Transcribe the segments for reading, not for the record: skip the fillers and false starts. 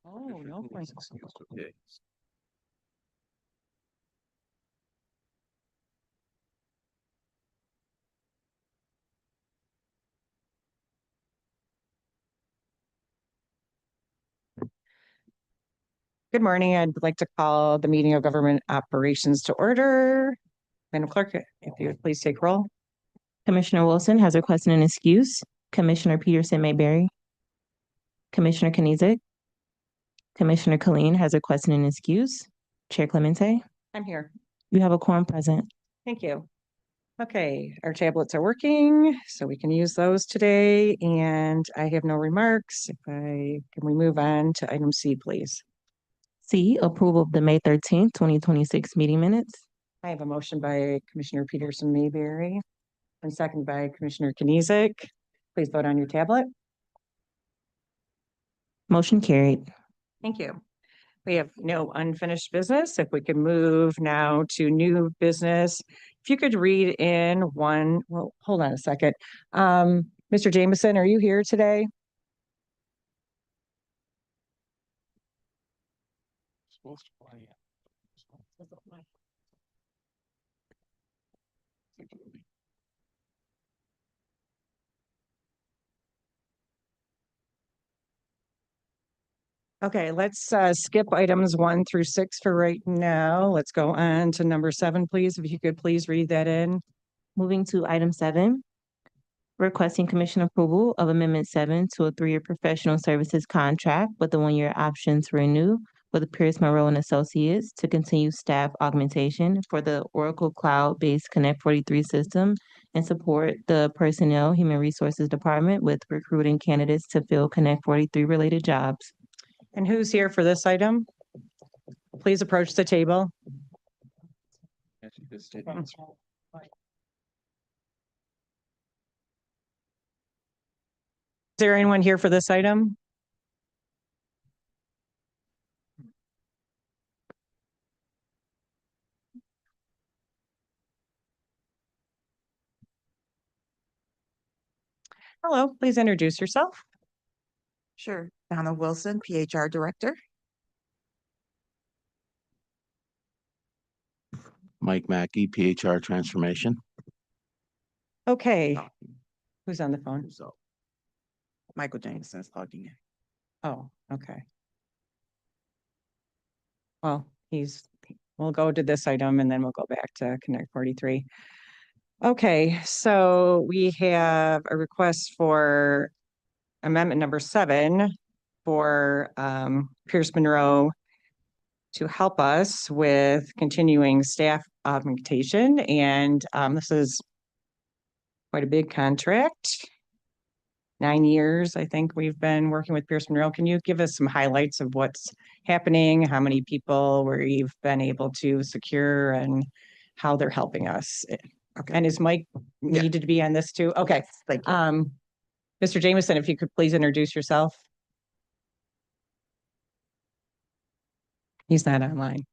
Oh, no point. Okay. Good morning. I'd like to call the meeting of government operations to order. Madam Clerk, if you would please take roll. Commissioner Wilson has requested an excuse. Commissioner Peterson Mayberry. Commissioner Knizik. Commissioner Colleen has requested an excuse. Chair Clemente, I'm here. you have a quorum present. Thank you. Okay, our tablets are working, so we can use those today, and I have no remarks. Can we move on to item C, please? C, approval of the May 13th, 2026 meeting minutes. I have a motion by Commissioner Peterson Mayberry and second by Commissioner Knizik. Please vote on your tablet. Motion carried. Thank you. We have no unfinished business. If we could move now to new business. If you could read in one, well, hold on a second. Mr. Jameson, are you here today? Okay, let's skip items 1 through 6 for right now. Let's go on to number 7, please. If you could please read that in. Moving to item 7, requesting commission approval of amendment 7 to a 3-year professional services contract with a 1-year option to renew with Pierce Monroe and Associates to continue staff augmentation for the Oracle Cloud-based Connect 43 system and support the Personnel Human Resources Department with recruiting candidates to fill Connect 43 related jobs. And who's here for this item? Please approach the table. Is there anyone here for this item? Hello, please introduce yourself. Sure. Donna Wilson, PHR Director. Mike Mackey, PHR Transformation. Okay. Who's on the phone? So Michael Jameson is logging in. Oh, okay. Well, we'll go to this item and then we'll go back to Connect 43. Okay, so we have a request for amendment number 7 for Pierce Monroe to help us with continuing staff augmentation. And this is quite a big contract. 9 years, I think we've been working with Pierce Monroe. Can you give us some highlights of what's happening, how many people we've been able to secure and how they're helping us? Okay. And is Mike needed to be on this too? Okay. Thank you. Mr. Jameson, if you could please introduce yourself. He's not online.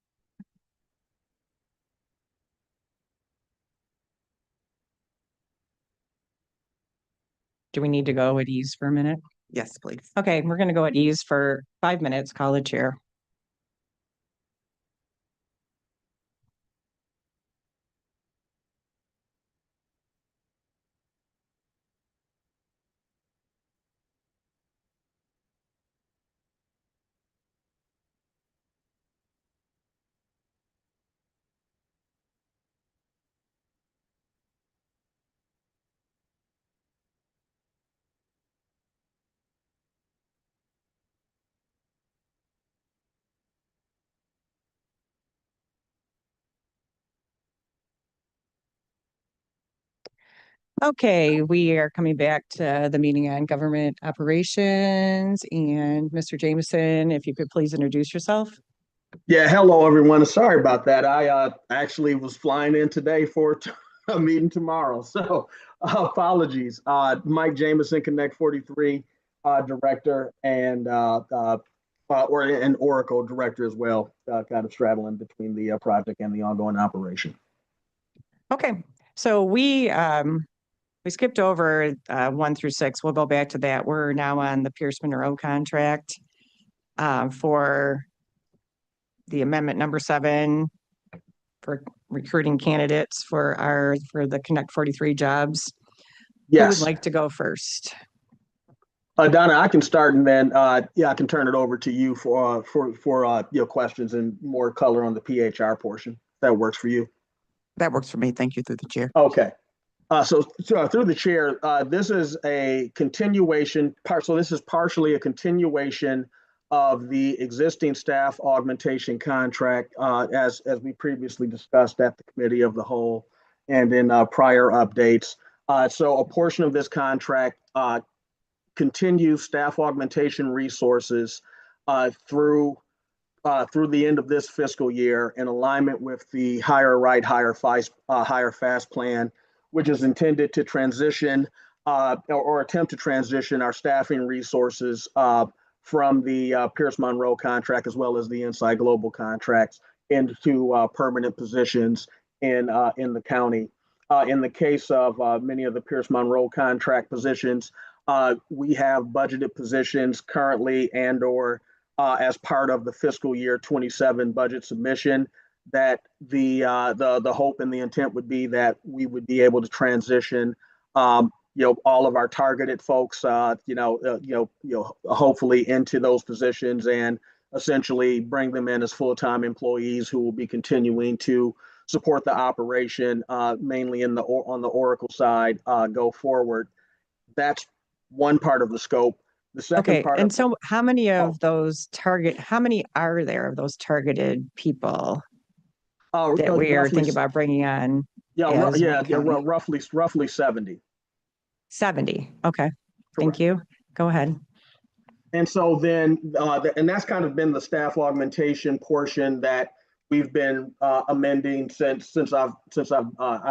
Do we need to go at ease for a minute? Yes, please. Okay, we're going to go at ease for 5 minutes. Call the chair. Okay, we are coming back to the meeting on government operations. And Mr. Jameson, if you could please introduce yourself. Yeah, hello everyone. Sorry about that. I actually was flying in today for a meeting tomorrow, so apologies. Mike Jameson, Connect 43 director, and or an Oracle director as well, kind of straddling between the project and the ongoing operation. Okay, so we skipped over 1 through 6. We'll go back to that. We're now on the Pierce Monroe contract. for the amendment number 7 for recruiting candidates for the Connect 43 jobs. Who would Yes. like to go first? Donna, I can start and then, yeah, I can turn it over to you for your questions and more color on the PHR portion. That works for you. That works for me. Thank you through the chair. Okay. So through the chair, this is a continuation part. So this is partially a continuation of the existing staff augmentation contract, as we previously discussed at the committee of the whole and in prior updates. So a portion of this contract continues staff augmentation resources through the end of this fiscal year in alignment with the Hire Right, Hire Fast plan, which is intended to transition or attempt to transition our staffing resources from the Pierce Monroe contract as well as the Inside Global contracts into permanent positions in the county. In the case of many of the Pierce Monroe contract positions, we have budgeted positions currently and/or as part of the fiscal year 27 budget submission. That the hope and the intent would be that we would be able to transition, all of our targeted folks, hopefully into those positions and essentially bring them in as full-time employees who will be continuing to support the operation, mainly on the Oracle side, go forward. That's one part of the scope. The second Okay, part and of so how many of those how many are there of those targeted people that we are thinking about bringing on? Roughly 70. 70. Okay, thank Correct. you. Go ahead. And so then, and that's kind of been the staff augmentation portion that we've been amending since I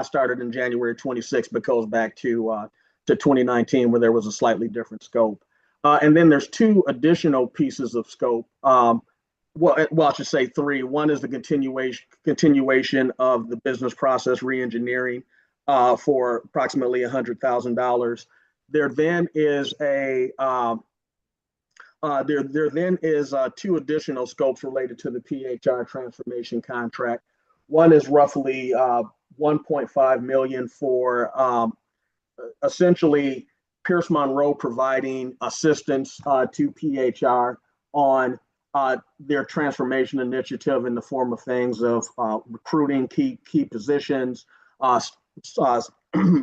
started in January 26, but goes back to 2019 where there was a slightly different scope. And then there's two additional pieces of scope. I should say three. One is the continuation of the business process reengineering for approximately $100,000. There then is two additional scopes related to the PHR transformation contract. One is roughly 1.5 million for essentially Pierce Monroe providing assistance to PHR on their transformation initiative in the form of things of recruiting key positions,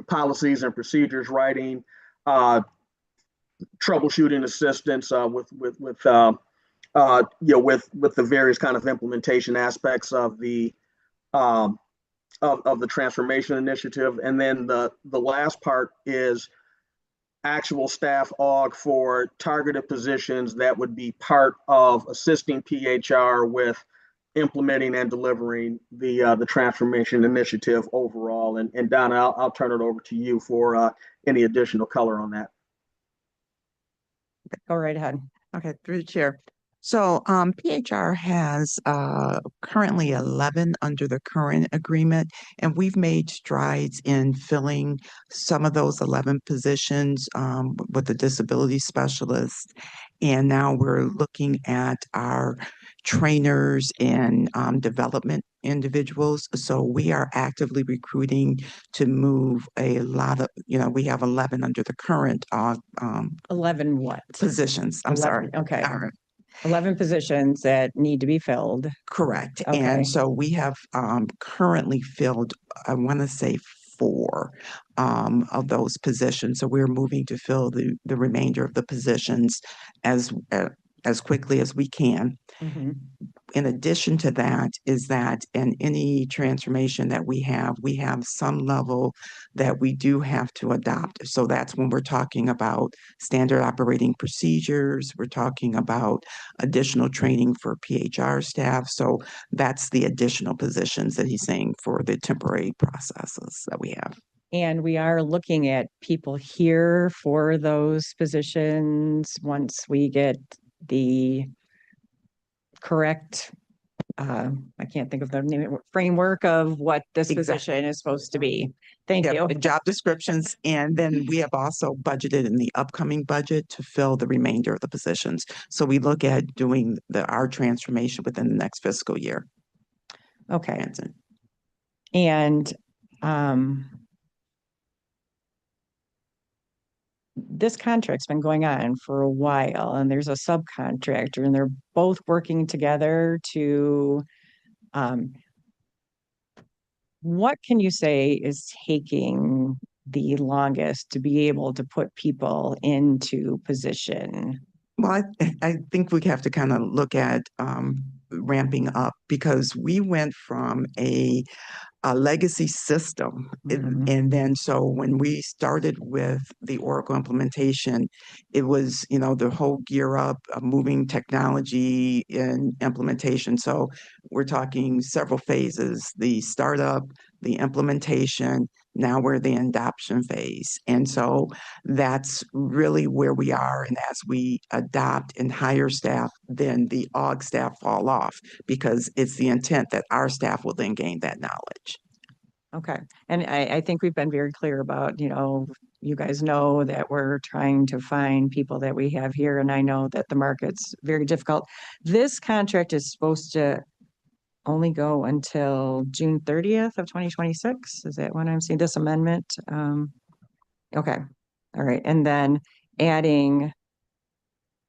policies and procedures writing, troubleshooting assistance with the various kind of implementation aspects of the transformation initiative. And then the last part is actual staff aug for targeted positions that would be part of assisting PHR with implementing and delivering the transformation initiative overall. And Donna, I'll turn it over to you for any additional color on that. Go right ahead. Okay, through the chair. So PHR has currently 11 under the current agreement, and we've made strides in filling some of those 11 positions with the disability specialist. And now we're looking at our trainers and development individuals. So we are actively recruiting to move a lot of, we have 11 under the current 11 what? positions. I'm 11, sorry. okay. All right. 11 positions that need to be filled. Correct. Okay. And so we have currently filled, I want to say 4 of those positions. So we're moving to fill the remainder of the positions as quickly as we can. Mhm. In addition to that is that in any transformation that we have some level that we do have to adopt. So that's when we're talking about standard operating procedures, we're talking about additional training for PHR staff. So that's the additional positions that he's saying for the temporary processes that we have. And we are looking at people here for those positions once we get the correct I can't think of the name, framework of what this Exactly. position is supposed to be. Thank Yeah, you. the job descriptions, and then we have also budgeted in the upcoming budget to fill the remainder of the positions. So we look at doing our transformation within the next fiscal year. Okay, Hanson. and this contract's been going on for a while, and there's a subcontractor, and they're both working together to what can you say is taking the longest to be able to put people into position? Well, I think we have to kind of look at ramping up because we went from a legacy system. Mhm. And then so when we started with the Oracle implementation, it was, the whole gear up, moving technology and implementation. So we're talking several phases, the startup, the implementation, now we're the adoption phase. And so that's really where we are. And as we adopt and hire staff, then the AUG staff fall off because it's the intent that our staff will then gain that knowledge. Okay, and I think we've been very clear about, you guys know that we're trying to find people that we have here, and I know that the market's very difficult. This contract is supposed to only go until June 30th of 2026. Is that when I'm seeing this amendment? Okay, all right, and then adding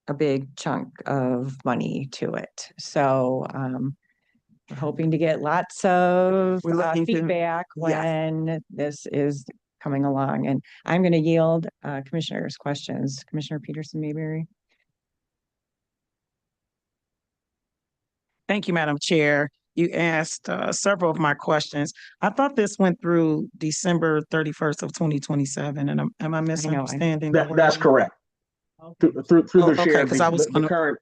a big chunk of money to it. So we're hoping to get lots of We're looking to- feedback yes. when this is coming along. And I'm going to yield commissioners' questions. Commissioner Peterson Mayberry. Thank you, Madam Chair. You asked several of my questions. I thought this went through December 31st of 2027, and am I misunderstanding? That's correct. Okay. Through Oh, the okay, share, 'cause I was the gonna- current,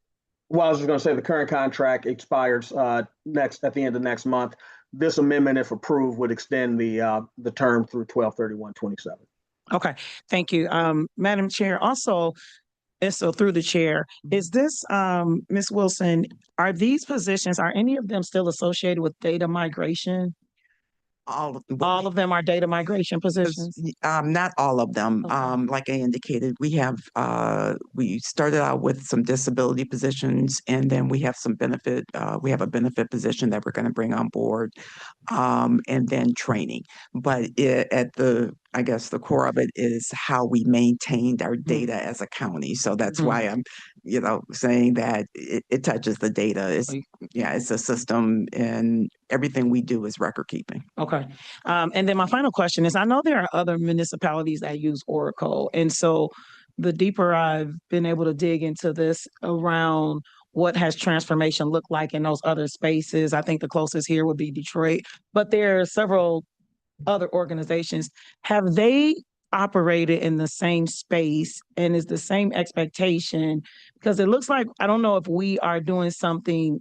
well, I was just gonna say the current contract expires at the end of next month. This amendment, if approved, would extend the term through 12/31/27. Okay, thank you. Madam Chair, also, and so through the chair, is this, Ms. Wilson, are these positions, are any of them still associated with data migration? All of them are data migration positions? Not all of them. Okay. Like I indicated, we started out with some disability positions and then we have some benefit, we have a benefit position that we're going to bring on board, and then training. But I guess the core of it is how we maintained our data as a county. So that's why I'm, saying that it touches the data. It's a system and everything we do is record keeping. Okay. And then my final question is, I know there are other municipalities that use Oracle. And so the deeper I've been able to dig into this around what has transformation looked like in those other spaces, I think the closest here would be Detroit, but there are several other organizations. Have they operated in the same space and is the same expectation? Because it looks like, I don't know if we are doing something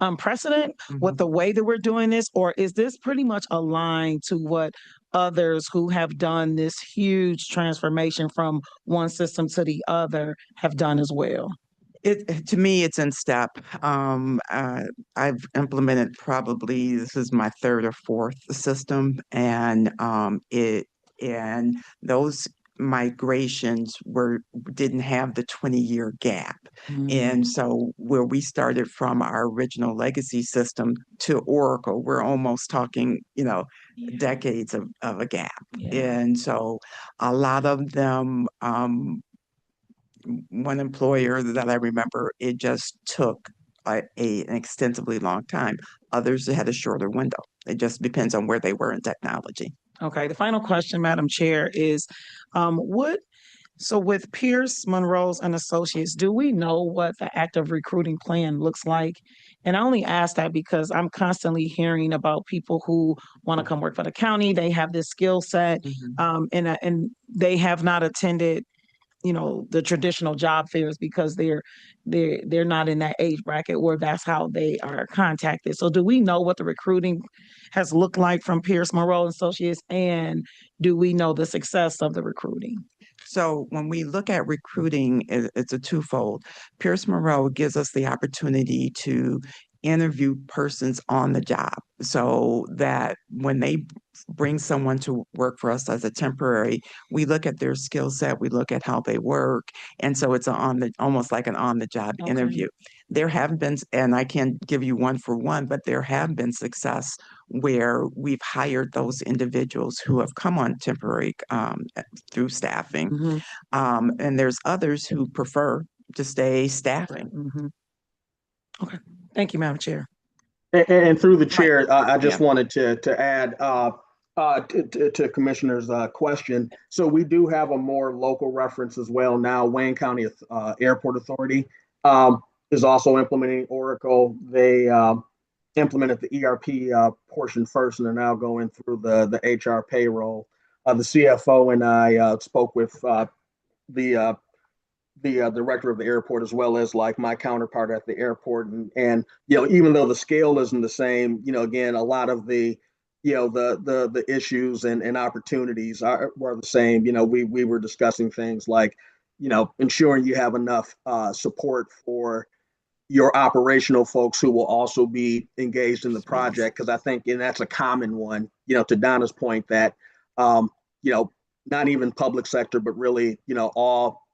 unprecedented with the way that we're doing this, or is this pretty much aligned to what others who have done this huge transformation from one system to the other have done as well? To me, it's in step. I've implemented this is my third or fourth system, and and those migrations didn't have the 20-year gap. And so where we started from our original legacy system to Oracle, we're almost talking, decades of a gap. And so a lot of them, one employer that I remember, it just took an extensively long time. Others had a shorter window. It just depends on where they were in technology. Okay, the final question, Madam Chair, is so with Pierce, Monroe's and Associates, do we know what the active recruiting plan looks like? And I only ask that because I'm constantly hearing about people who want to come work for the county. They have this skill set, and they have not attended the traditional job fairs because they're not in that age bracket where that's how they are contacted. So do we know what the recruiting has looked like from Pierce, Monroe Associates, and do we know the success of the recruiting? So when we look at recruiting, it's a twofold. Pierce Monroe gives us the opportunity to interview persons on the job so that when they bring someone to work for us as a temporary, we look at their skill set, we look at how they work. And so it's almost like an on-the-job Okay. interview. There have been, and I can't give you one for one, but there have been success where we've hired those individuals who have come on temporary through staffing. Mhm. And there's others who prefer to stay staffing. Mhm. Okay, thank you, Madam Chair. And through the Mike. chair, I just Yeah. wanted to add to Commissioner's question. So we do have a more local reference as well now. Wayne County Airport Authority is also implementing Oracle. They implemented the ERP portion first, and are now going through the HR payroll. The CFO and I spoke with the the director of the airport, as well as like my counterpart at the airport, and even though the scale isn't the same, again, a lot of the the issues and opportunities were the same. We were discussing things like ensuring you have enough support for your operational folks who will also be engaged in the project, because I think, and that's a common one, to Donna's point, that um, you know not even public sector, but really,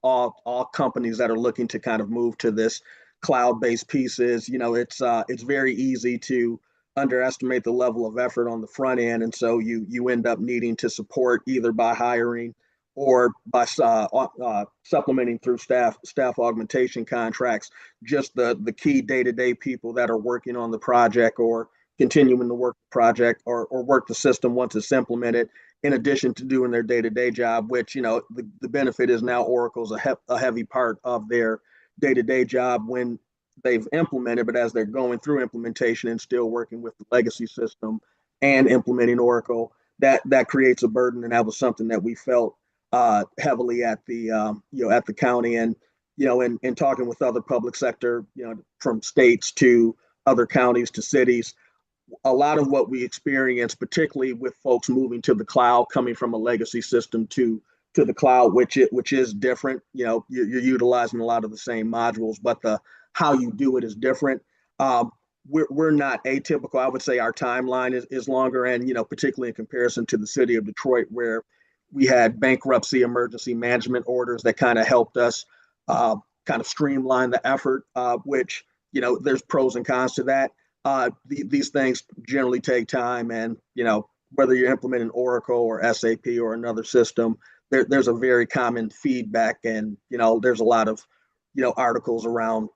all companies that are looking to kind of move to this cloud-based pieces. It's very easy to underestimate the level of effort on the front end, and so you end up needing to support either by hiring or by supplementing through staff augmentation contracts, just the key day-to-day people that are working on the project or continuing to work the project or work the system once it's implemented, in addition to doing their day-to-day job, which, the benefit is now Oracle's a heavy part of their day-to-day job when they've implemented, but as they're going through implementation and still working with the legacy system and implementing Oracle, that creates a burden. And that was something that we felt heavily at the at the county, and in talking with other public sector, from states to other counties to cities, a lot of what we experience, particularly with folks moving to the cloud, coming from a legacy system to the cloud, which is different. You're utilizing a lot of the same modules, but the how you do it is different. We're not atypical. I would say our timeline is longer, and particularly in comparison to the city of Detroit, where we had bankruptcy emergency management orders that kind of helped us kind of streamline the effort, which, there's pros and cons to that. These things generally take time, and whether you're implementing Oracle or SAP or another system, there's a very common feedback, and there's a lot of articles around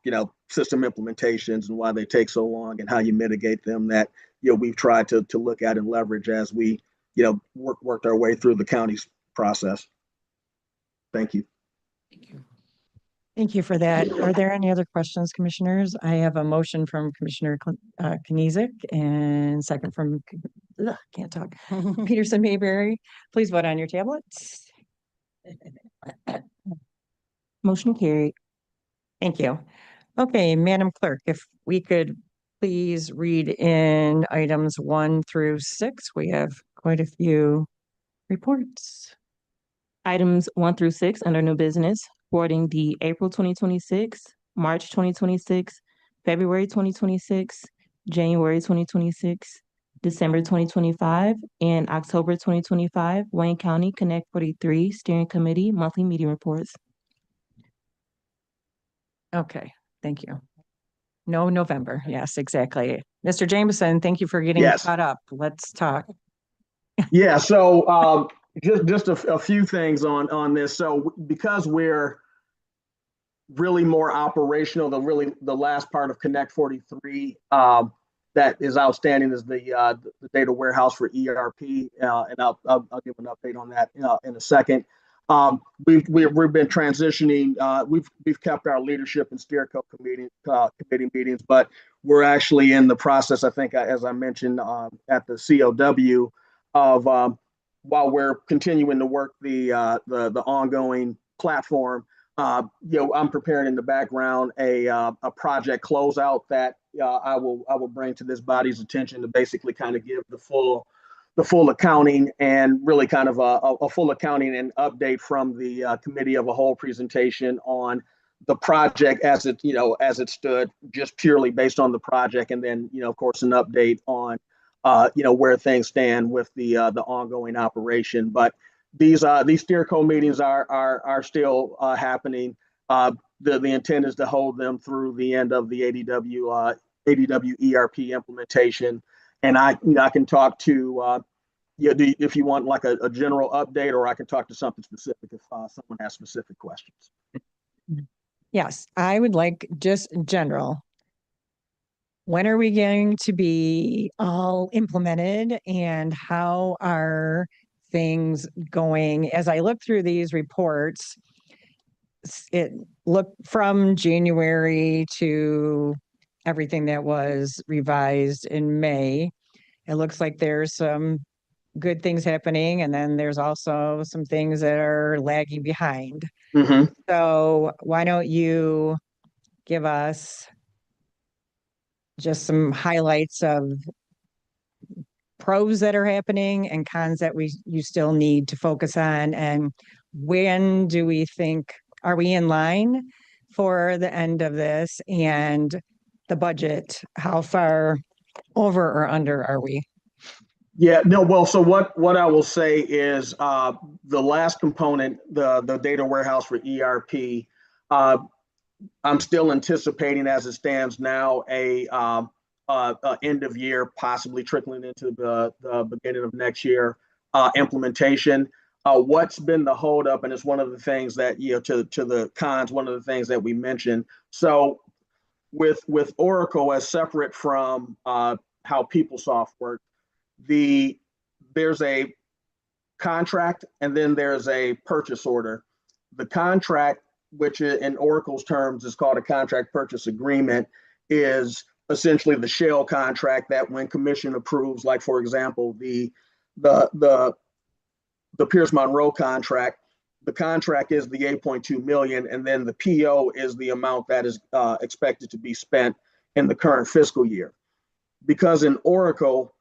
system implementations and why they take so long and how you mitigate them, that we've tried to look at and leverage as we worked our way through the county's process. Thank you. Thank you for that. Are there any other questions, commissioners? I have a motion from Commissioner Knizik and second from, can't talk, Peterson Mayberry. Please vote on your tablets. Motion carried. Thank you. Okay, Madam Clerk, if we could please read in items 1 through 6. We have quite a few reports. Items 1 through 6 under new business, forwarding the April 2026, March 2026, February 2026, January 2026, December 2025, and October 2025 Wayne County Connect 43 Steering Committee monthly meeting reports. Okay, thank you. No, November. Yes, exactly. Mr. Jameson, thank you for getting Yes. caught up. Let's talk. Yeah, so just a few things on this. So because we're really more operational, the last part of Connect 43 that is outstanding is the data warehouse for ERP, and I'll give an update on that in a second. We've been transitioning. We've kept our leadership and steerco committee meetings, but we're actually in the process, I think, as I mentioned at the COW, of while we're continuing to work the ongoing platform. I'm preparing in the background a project closeout that I will bring to this body's attention to basically kind of give the full accounting, and really kind of a full accounting and update from the committee of a whole presentation on the project as it, as it stood, just purely based on the project, and then, of course, an update on, where things stand with the ongoing operation. But these steerco meetings are still happening. The intent is to hold them through the end of the ADW ERP implementation, and I can talk to if you want like a general update, or I can talk to something specific if someone has specific questions. Yes, I would like just general. When are we going to be all implemented, and how are things going? As I look through these reports, it looked from January to everything that was revised in May. It looks like there's some good things happening, and then there's also some things that are lagging behind. Mm-hmm. So why don't you give us just some highlights of pros that are happening and cons that you still need to focus on, and when do we think, are we in line for the end of this, and the budget, how far over or under are we? Yeah, no, well, so what I will say is the last component, the data warehouse for ERP, I'm still anticipating as it stands now a end of year, possibly trickling into the beginning of next year implementation. What's been the holdup, and it's one of the things that, to the cons, one of the things that we mentioned. So with Oracle, as separate from how PeopleSoft works, there's a contract and then there's a purchase order. The contract, which in Oracle's terms is called a contract purchase agreement, is essentially the shell contract that when commission approves, like for example, the Pierce Monroe contract, the contract is the 8.2 million, and then the PO is the amount that is expected to be spent in the current fiscal year. Because in Oracle,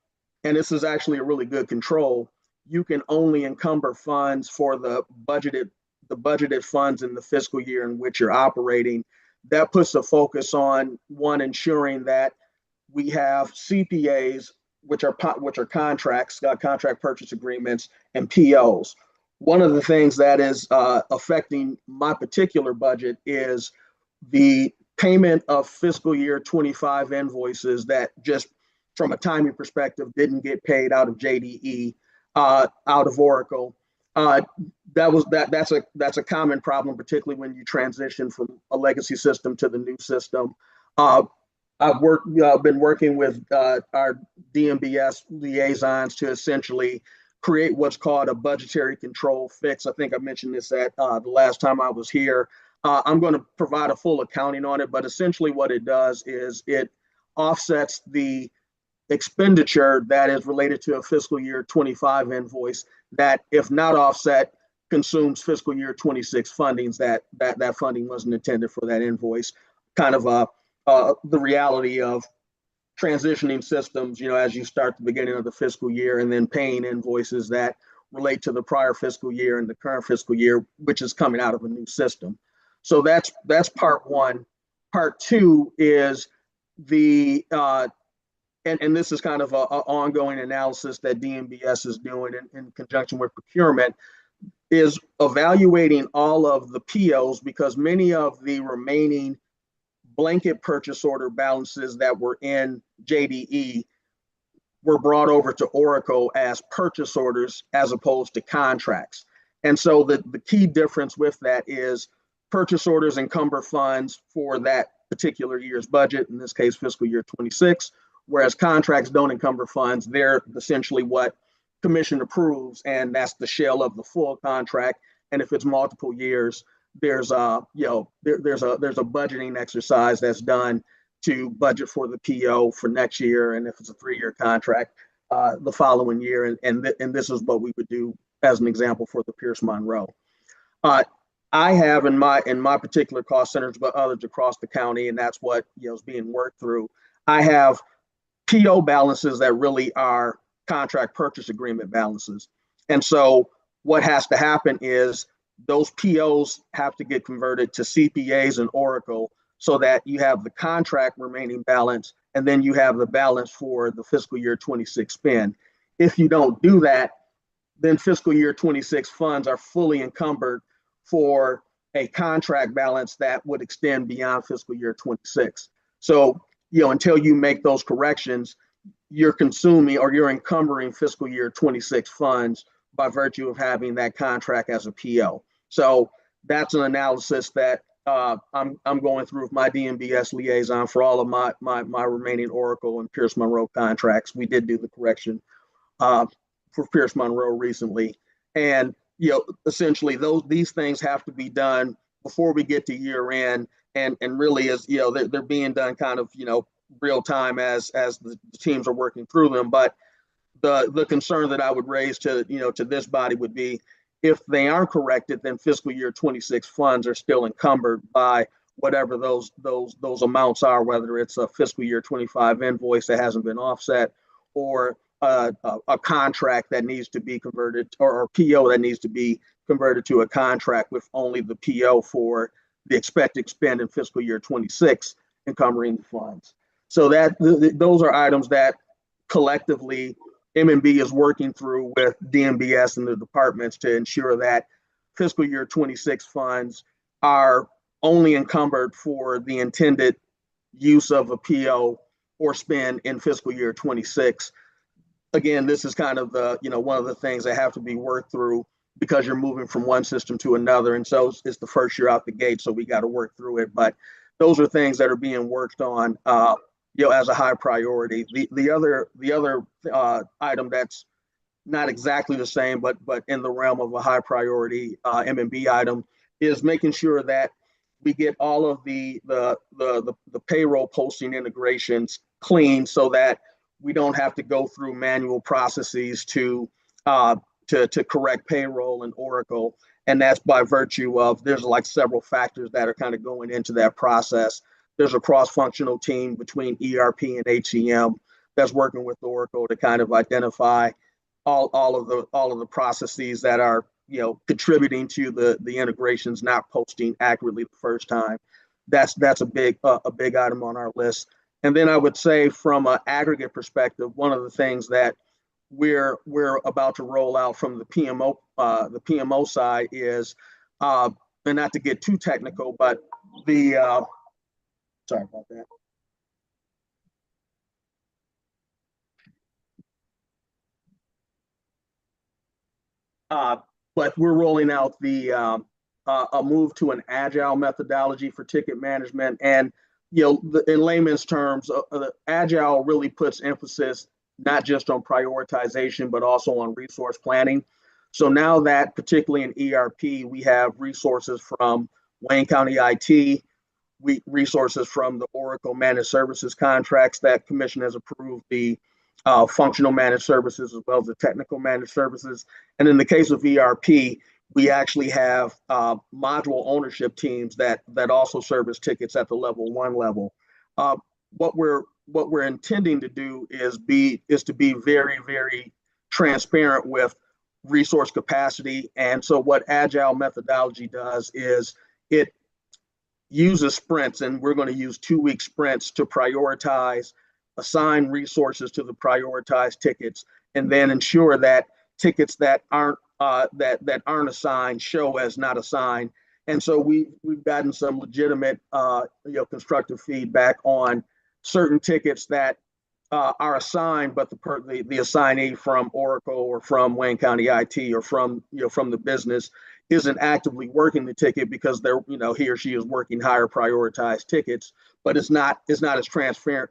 and this is actually a really good control, you can only encumber funds for the budgeted funds in the fiscal year in which you're operating. That puts a focus on, one, ensuring that we have CPAs, which are contracts, contract purchase agreements, and POs. One of the things that is affecting my particular budget is the payment of fiscal year 25 invoices that just from a timing perspective didn't get paid out of JDE, out of Oracle. That's a common problem, particularly when you transition from a legacy system to the new system. I've been working with our DMBS liaisons to essentially create what's called a budgetary control fix. I think I mentioned this at the last time I was here. I'm going to provide a full accounting on it, but essentially what it does is it offsets the expenditure that is related to a fiscal year 25 invoice that, if not offset, consumes fiscal year 26 fundings that funding wasn't intended for that invoice. Kind of the reality of transitioning systems, as you start the beginning of the fiscal year and then paying invoices that relate to the prior fiscal year and the current fiscal year, which is coming out of a new system. So that's part one. Part two is and this is kind of an ongoing analysis that DMBS is doing in conjunction with procurement, is evaluating all of the POs, because many of the remaining blanket purchase order balances that were in JDE were brought over to Oracle as purchase orders as opposed to contracts. And so the key difference with that is purchase orders encumber funds for that particular year's budget, in this case, fiscal year 26, whereas contracts don't encumber funds. They're essentially what commission approves, and that's the shell of the full contract. And if it's multiple years, there's a budgeting exercise that's done to budget for the PO for next year, and if it's a 3-year contract, the following year. And this is what we would do as an example for the Pierce Monroe. I have in my particular cost centers, but others across the county, and that's what is being worked through. I have PO balances that really are contract purchase agreement balances. And so what has to happen is those POs have to get converted to CPAs and Oracle so that you have the contract remaining balance, and then you have the balance for the fiscal year 26 spend. If you don't do that, then fiscal year 26 funds are fully encumbered for a contract balance that would extend beyond fiscal year 26. So, until you make those corrections, you're consuming or you're encumbering fiscal year 26 funds by virtue of having that contract as a PO. So that's an analysis that I'm going through with my DMBS liaison for all of my remaining Oracle and Pierce Monroe contracts. We did do the correction for Pierce Monroe recently, and essentially these things have to be done before we get to year end, and really as they're being done kind of real time as the teams are working through them. But the concern that I would raise to this body would be, if they aren't corrected, then fiscal year 26 funds are still encumbered by whatever those amounts are, whether it's a fiscal year 25 invoice that hasn't been offset, or a contract that needs to be converted, or a PO that needs to be converted to a contract with only the PO for the expected spend in fiscal year 26 encumbering the funds. So those are items that collectively M&B is working through with DMBS and the departments to ensure that fiscal year 26 funds are only encumbered for the intended use of a PO or spend in fiscal year 26. Again, this is kind of one of the things that have to be worked through because you're moving from one system to another. And so it's the first year out the gate, so we got to work through it. But those are things that are being worked on as a high priority. The other item that's not exactly the same, but in the realm of a high priority M&B item is making sure that we get all of the payroll posting integrations clean, so that we don't have to go through manual processes to correct payroll in Oracle. And that's by virtue of there's like several factors that are kind of going into that process. There's a cross-functional team between ERP and HCM that's working with Oracle to kind of identify all of the processes that are contributing to the integrations not posting accurately the first time. That's a big item on our list. And then I would say, from an aggregate perspective, one of the things that we're about to roll out from the PMO side is, and not to get too technical, but sorry about that. But we're rolling out a move to an agile methodology for ticket management. And in layman's terms, agile really puts emphasis not just on prioritization, but also on resource planning. So now that, particularly in ERP, we have resources from Wayne County IT, resources from the Oracle managed services contracts that Commission has approved, the functional managed services as well as the technical managed services. And in the case of ERP, we actually have module ownership teams that also service tickets at the level 1 level. What we're intending to do is to be very, very transparent with resource capacity. And so what agile methodology does is it uses sprints, and we're going to use 2-week sprints to prioritize, assign resources to the prioritized tickets, and then ensure that tickets that aren't assigned show as not assigned. And so we've gotten some legitimate constructive feedback on certain tickets that are assigned, but the assignee from Oracle or from Wayne County IT or from the business isn't actively working the ticket because they're he or she is working higher prioritized tickets, but it's not as transparent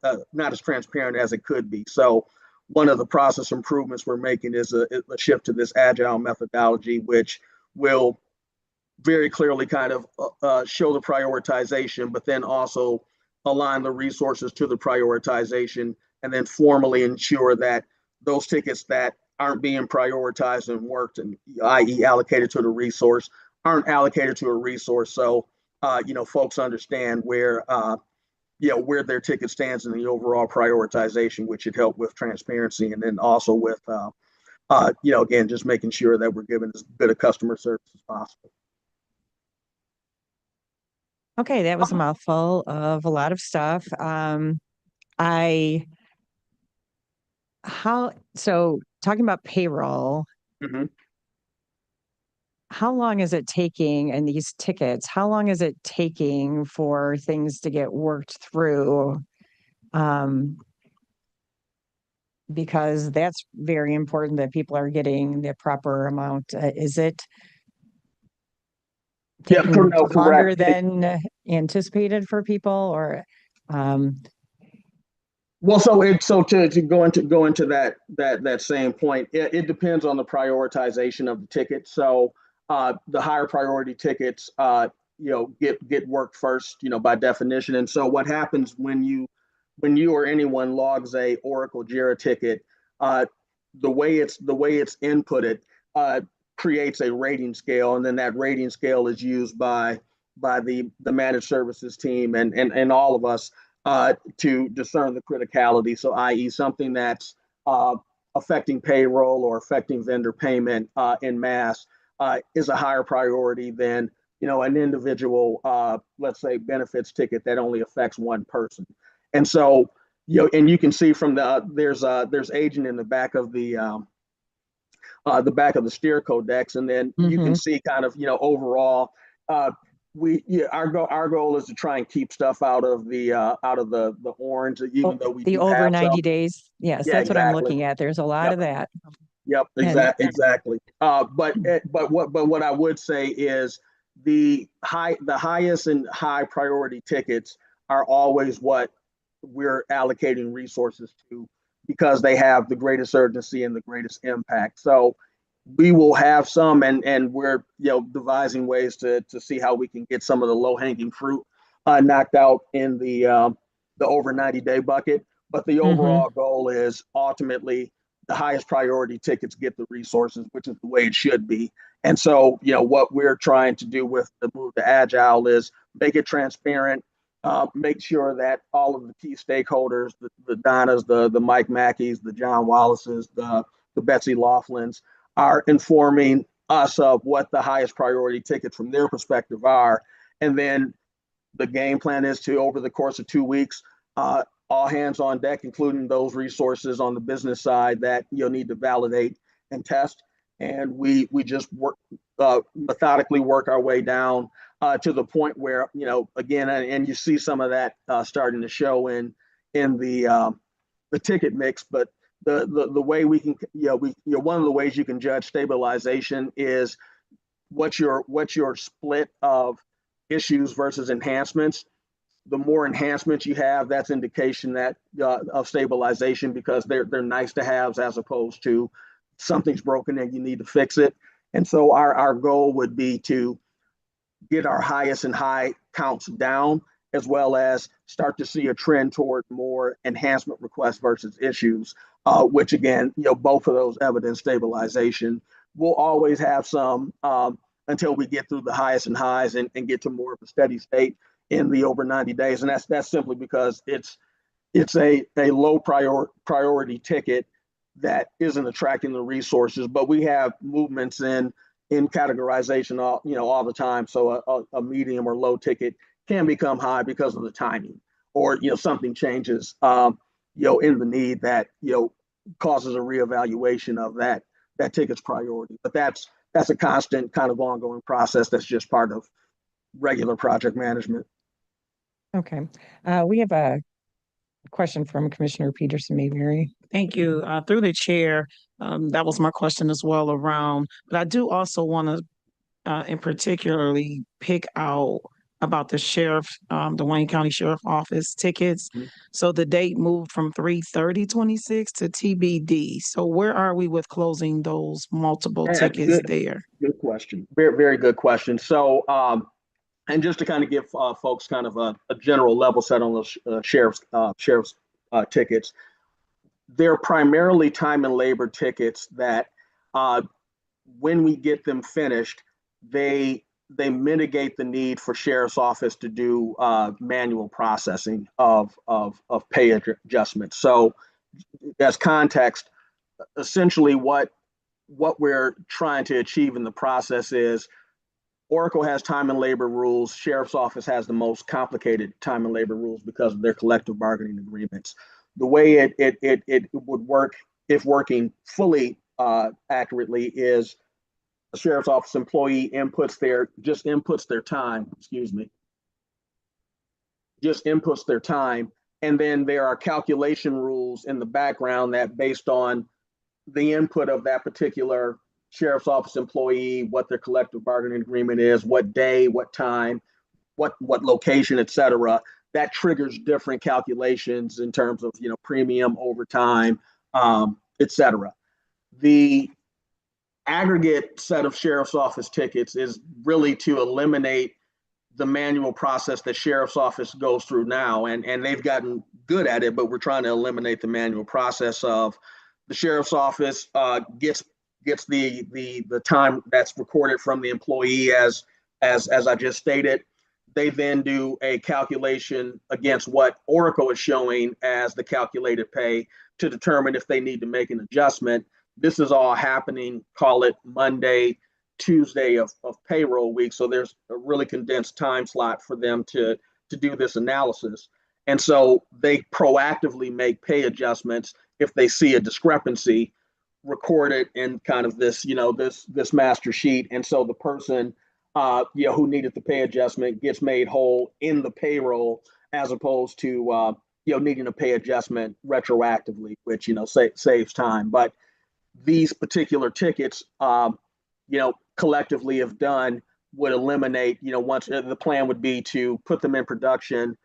as it could be. So one of the process improvements we're making is a shift to this agile methodology, which will very clearly kind of show the prioritization, but then also align the resources to the prioritization, and then formally ensure that those tickets that aren't being prioritized and worked, and i.e. allocated to the resource, aren't allocated to a resource. So, folks understand where their ticket stands in the overall prioritization, which should help with transparency, and then also with, again, just making sure that we're giving as good a customer service as possible. Okay, that was a mouthful of a lot of stuff. I, so talking about payroll, Mhm. how long is it taking and these tickets, how long is it taking for things to get worked through? Because that's very important that people are getting the proper amount. Is it Yeah, taking no, longer correct. than anticipated for people or, Well, so to go into that same point, it depends on the prioritization of the ticket. So the higher priority tickets, get worked first, by definition. And so what happens when you or anyone logs a Oracle Jira ticket, uh, the way it's inputted uh, creates a rating scale, and then that rating scale is used by the managed services team and all of us to discern the criticality. So, i.e., something that's uh, affecting payroll or affecting vendor payment in mass is a higher priority than an individual, let's say, benefits ticket that only affects one person. And so, and you can see from there's agent in the back of the steer codex, and then you can mhm. see kind of overall. Our goal is to try and keep stuff out of the orange, even though we The do over have some. 90 days. Yes, Yeah, that's what I'm exactly. looking at. There's a lot Yep. of that. Yep, And exactly. But what I would say is the highest and high priority tickets are always what we're allocating resources to because they have the greatest urgency and the greatest impact. So we will have some, and we're devising ways to see how we can get some of the low hanging fruit knocked out in the over 90-day bucket. But the mhm. overall goal is ultimately the highest priority tickets get the resources, which is the way it should be. And so, what we're trying to do with the move to Agile is make it transparent, make sure that all of the key stakeholders, the Donnas, the Mike Mackeys, the John Wallaces, the Betsy Laughlins, are informing us of what the highest priority tickets from their perspective are. And then the game plan is to, over the course of 2 weeks, all hands on deck, including those resources on the business side that you'll need to validate and test. And we just methodically work our way down to the point where, again, and you see some of that starting to show in the ticket mix. But the way we can, one of the ways you can judge stabilization is what's your split of issues versus enhancements. The more enhancements you have, that's indication that of stabilization, because they're nice to haves as opposed to something's broken and you need to fix it. And so our goal would be to get our highest and high counts down, as well as start to see a trend toward more enhancement requests versus issues, which again, both of those evidence stabilization. We'll always have some until we get through the highest and highs and get to more of a steady state in the over 90 days. And that's simply because it's a low priority ticket that isn't attracting the resources, but we have movements in categorization all the time. So a medium or low ticket can become high because of the timing, or something changes in the need that causes a reevaluation of that ticket's priority. But that's a constant kind of ongoing process that's just part of regular project management. Okay. We have a question from Commissioner Peterson, Mayberry. Thank you. Through the chair, that was my question as well around, but I do also want to in particularly pick out about the sheriff, the Wayne County Sheriff Office tickets. Mhm. So the date moved from 3/30/26 to TBD. So where are we with closing those multiple Yeah, tickets there? good question. Very, very good question. So, and just to kind of give folks kind of a general level set on those sheriff's tickets, they're primarily time and labor tickets that, uh, when we get them finished, they mitigate the need for sheriff's office to do manual processing of pay adjustments. So, as context, essentially what we're trying to achieve in the process is Oracle has time and labor rules. Sheriff's Office has the most complicated time and labor rules because of their collective bargaining agreements. The way it would work, if working fully accurately, is a Sheriff's Office employee inputs their time, just inputs their time. And then there are calculation rules in the background that, based on the input of that particular Sheriff's Office employee, what their collective bargaining agreement is, what day, what time, what location, et cetera, that triggers different calculations in terms of, premium, overtime, et cetera. The aggregate set of Sheriff's Office tickets is really to eliminate the manual process that Sheriff's Office goes through now, and they've gotten good at it, but we're trying to eliminate the manual process of the Sheriff's Office gets the time that's recorded from the employee as I just stated. They then do a calculation against what Oracle is showing as the calculated pay to determine if they need to make an adjustment. This is all happening, call it Monday, Tuesday of payroll week. So there's a really condensed time slot for them to do this analysis. And so they proactively make pay adjustments if they see a discrepancy recorded in kind of this, this master sheet. And so the person, who needed the pay adjustment gets made whole in the payroll, as opposed to, needing a pay adjustment retroactively, which, saves time. But these particular tickets, collectively have done would eliminate, once the plan would be to put them in production,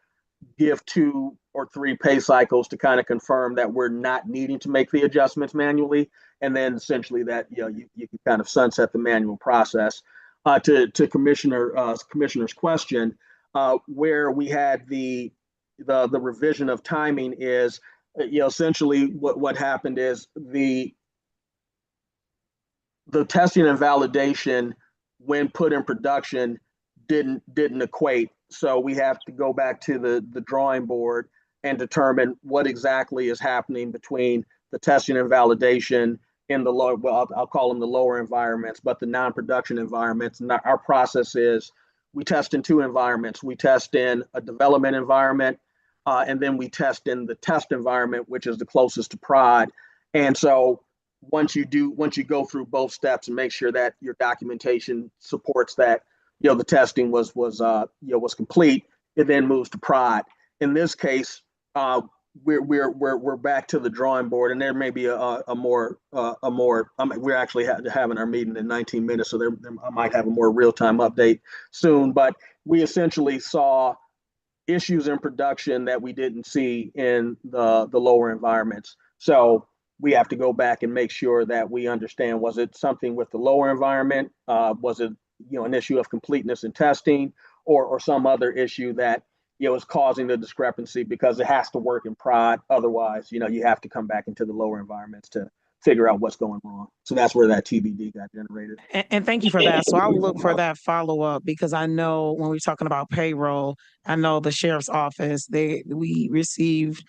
give 2 or 3 pay cycles to kind of confirm that we're not needing to make the adjustments manually. And then essentially that, you can kind of sunset the manual process. To Commissioner's question, where we had the revision of timing is, essentially what happened is the testing and validation, when put in production, didn't equate. So we have to go back to the drawing board and determine what exactly is happening between the testing and validation in the low, well, I'll call them the lower environments, but the non-production environments. And our process is we test in 2 environments. We test in a development environment, and then we test in the test environment, which is the closest to prod. And so once you go through both steps and make sure that your documentation supports that, the testing was complete, it then moves to prod. In this case, we're back to the drawing board, and there may be we're actually having our meeting in 19 minutes, so I might have a more real-time update soon. But we essentially saw issues in production that we didn't see in the lower environments. So we have to go back and make sure that we understand, was it something with the lower environment? Was it, an issue of completeness in testing, or some other issue that, is causing the discrepancy, because it has to work in prod. Otherwise, you have to come back into the lower environments to figure out what's going wrong. So that's where that TBD got generated. And thank you for that. So I'll look for that follow-up, because I know when we're talking about payroll, I know the Sheriff's Office, we received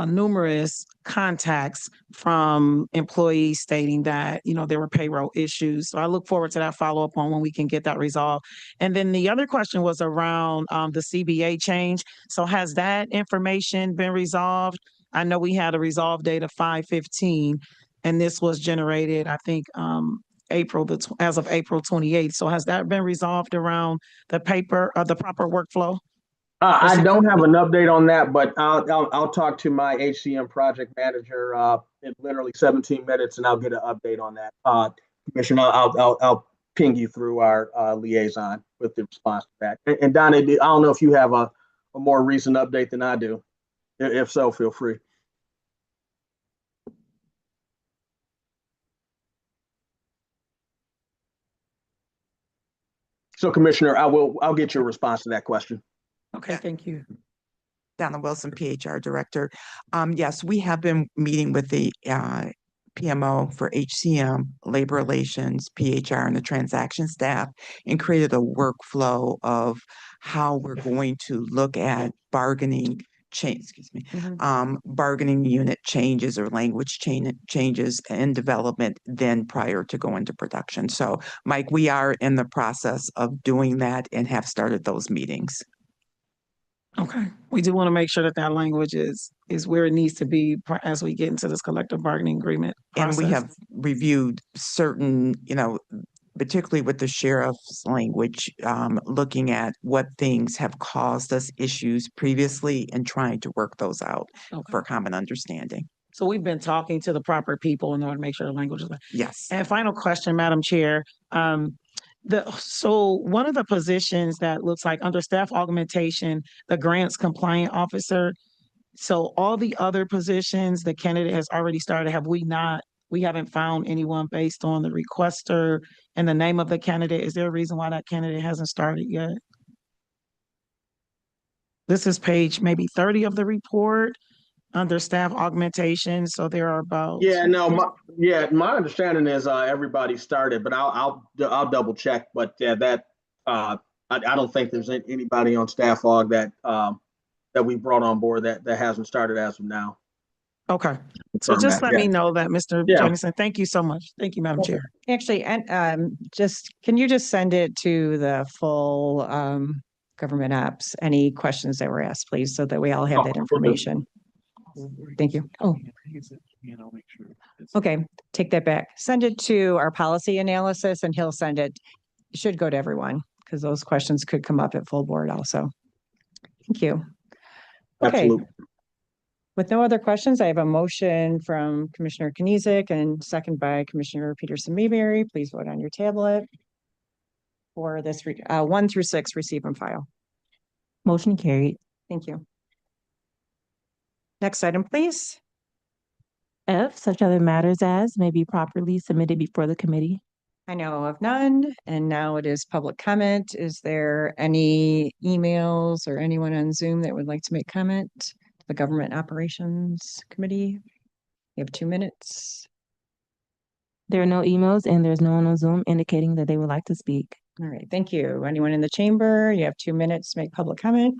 numerous contacts from employees stating that, there were payroll issues. So I look forward to that follow-up on when we can get that resolved. And then the other question was around the CBA change. So has that information been resolved? I know we had a resolve date of 5/15, and this was generated, I think, as of April 28th. So has that been resolved around the proper workflow? I don't have an update on that, but I'll talk to my HCM project manager in literally 17 minutes, and I'll get an update on that. Commissioner, I'll ping you through our liaison with the response to that. And Donna, I don't know if you have a more recent update than I do. If so, feel free. So, Commissioner, I'll get your response to that question. Okay, thank you. Donna Wilson, PHR Director. Yes, we have been meeting with the PMO for HCM, Labor Relations, PHR, and the transaction staff, and created a workflow of how we're going to look at bargaining bargaining unit changes or language changes in development than prior to going to production. So, Mike, we are in the process of doing that and have started those meetings. Okay, we do want to make sure that that language is where it needs to be as we get into this collective bargaining agreement And we process. have reviewed certain, particularly with the sheriff's language, looking at what things have caused us issues previously and trying to work those out Okay. for common understanding. So we've been talking to the proper people in order to make sure the language is. Yes. And final question, Madam Chair. So one of the positions that looks like under staff augmentation, the grants compliant officer. So all the other positions, the candidate has already started. We haven't found anyone based on the requester and the name of the candidate. Is there a reason why that candidate hasn't started yet? This is page maybe 30 of the report under staff augmentation. So there are about. Yeah, no, my understanding is everybody started, but I'll double check. But yeah, that I don't think there's anybody on staff aug that we brought on board that hasn't started as of now. Okay, so just let me know that, Mr. Yeah. Jamison. Thank you so much. Thank you, Madam Chair. Actually, and can you just send it to the full government ops, any questions that were asked, please, so that we all have that information. Thank you. Oh, okay, take that back. Send it to our policy analysis and he'll send it. It should go to everyone because those questions could come up at full board also. Thank you. Okay. Absolutely. With no other questions, I have a motion from Commissioner Kniezek and second by Commissioner Peterson-Mayberry. Please vote on your tablet for this 1 through 6, receive and file. Motion carried. Thank you. Next item, please. F, such other matters as may be properly submitted before the committee. I know of none, and now it is public comment. Is there any emails or anyone on Zoom that would like to make comment? The Government Operations Committee. You have 2 minutes. There are no emails and there's no one on Zoom indicating that they would like to speak. All right, thank you. Anyone in the chamber? You have 2 minutes to make public comment.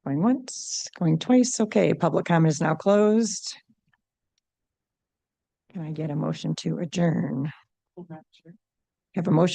Going once, going twice. Okay, public comment is now closed. Can I get a motion to adjourn? Have a motion